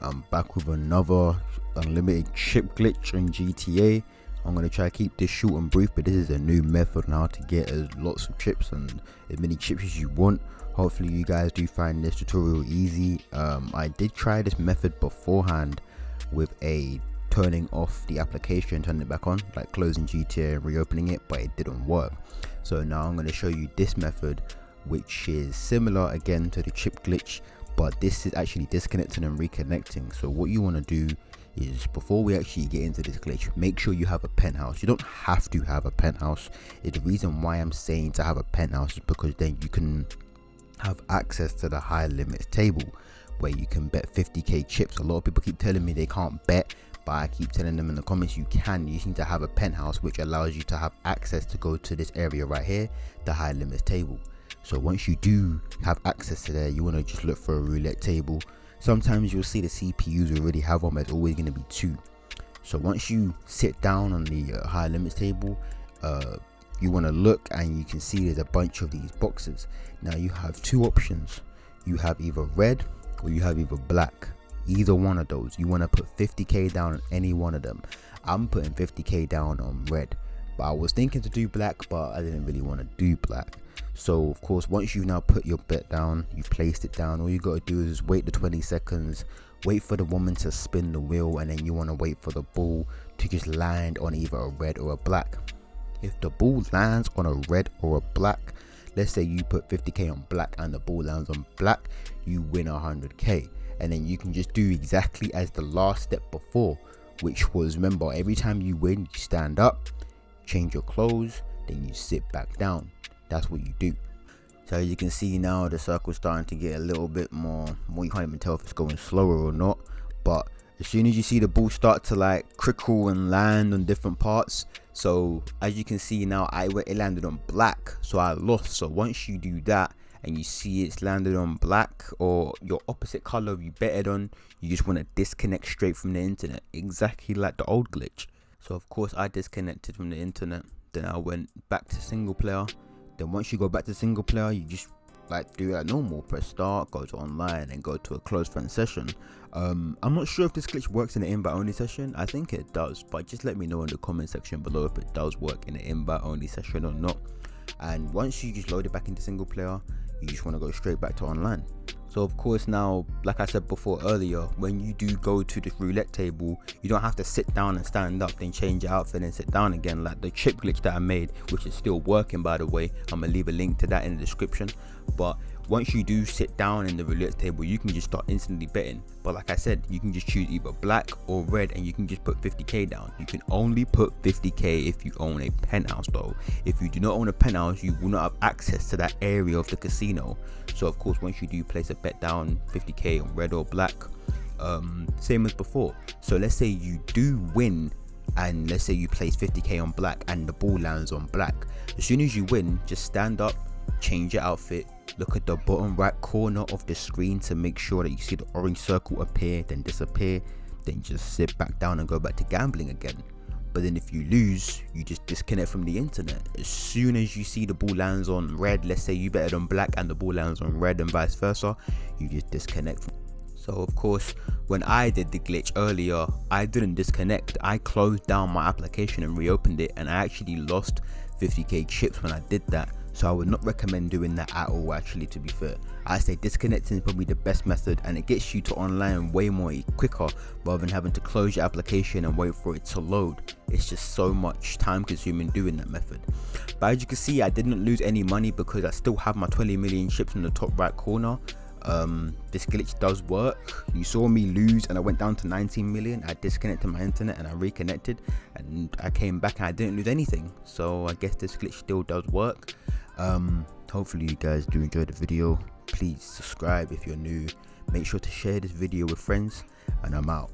I'm back with another unlimited chip glitch in GTA. I'm going to try to keep this short and brief, but this is a new method on how to get lots of chips and as many chips as you want. Hopefully you guys do find this tutorial easy. I did try this method beforehand with turning off the application, turning it back on, like closing GTA and reopening it, but it didn't work. So now I'm going to show you this method, which is similar again to the chip glitch, but this is actually disconnecting and reconnecting. So what you want to do is, before we actually get into this glitch, make sure you have a penthouse. You don't have to have a penthouse. The reason why I'm saying to have a penthouse is because then you can have access to the high limits table where you can bet 50k chips. A lot of people keep telling me they can't bet, but I keep telling them in the comments you can. You just need to have a penthouse, which allows you to have access to go to this area right here, the high limits table. So once you do have access to there, you want to just look for a roulette table. Sometimes you'll see the CPUs already have one, but it's always going to be 2. So once you sit down on the high limits table, you want to look and you can see there's a bunch of these boxes. Now you have 2 options. You have either red or you have either black. Either one of those. You want to put 50k down on any one of them. I'm putting 50k down on red, but I was thinking to do black, but I didn't really want to do black. So of course, once you've now put your bet down, you've placed it down, all you got to do is wait the 20 seconds, wait for the woman to spin the wheel, and then you want to wait for the ball to just land on either a red or a black. If the ball lands on a red or a black, let's say you put 50k on black and the ball lands on black, you win 100k. And then you can just do exactly as the last step before, which was, remember, every time you win, you stand up, change your clothes, then you sit back down. That's what you do. So as you can see now, the circle's starting to get a little bit more, well, you can't even tell if it's going slower or not, but as soon as you see the ball start to like crickle and land on different parts, so as you can see now, it landed on black, so I lost. So once you do that and you see it's landed on black or your opposite color you betted on, you just want to disconnect straight from the internet, exactly like the old glitch. So of course I disconnected from the internet, then I went back to single player. Then once you go back to single player, you just like do like normal, press start, go to online and go to a closed friend session. I'm not sure if this glitch works in the invite only session. I think it does, but just let me know in the comment section below if it does work in the invite only session or not. And once you just load it back into single player, you just want to go straight back to online. So of course now, like I said before earlier, when you do go to the roulette table, you don't have to sit down and stand up, then change your outfit and sit down again like the chip glitch that I made, which is still working by the way. I'm gonna leave a link to that in the description. But once you do sit down in the roulette table, you can just start instantly betting. But like I said, you can just choose either black or red and you can just put 50k down. You can only put 50k if you own a penthouse though. If you do not own a penthouse, you will not have access to that area of the casino. So of course, once you do place a bet down 50k on red or black, same as before. So let's say you do win and let's say you place 50k on black and the ball lands on black. As soon as you win, just stand up, change your outfit, look at the bottom right corner of the screen to make sure that you see the orange circle appear, then disappear, then just sit back down and go back to gambling again. But then if you lose, you just disconnect from the internet. As soon as you see the ball lands on red, let's say you betted on black and the ball lands on red and vice versa, you just disconnect. So of course, when I did the glitch earlier, I didn't disconnect. I closed down my application and reopened it, and I actually lost 50k chips when I did that. So I would not recommend doing that at all, actually, to be fair. I say disconnecting is probably the best method, and it gets you to online way more quicker rather than having to close your application and wait for it to load. It's just so much time consuming doing that method. But as you can see, I didn't lose any money because I still have my 20 million chips in the top right corner. This glitch does work. You saw me lose and I went down to 19 million. I disconnected my internet and I reconnected and I came back and I didn't lose anything. So I guess this glitch still does work. Hopefully you guys do enjoy the video. Please subscribe if you're new. Make sure to share this video with friends, and I'm out.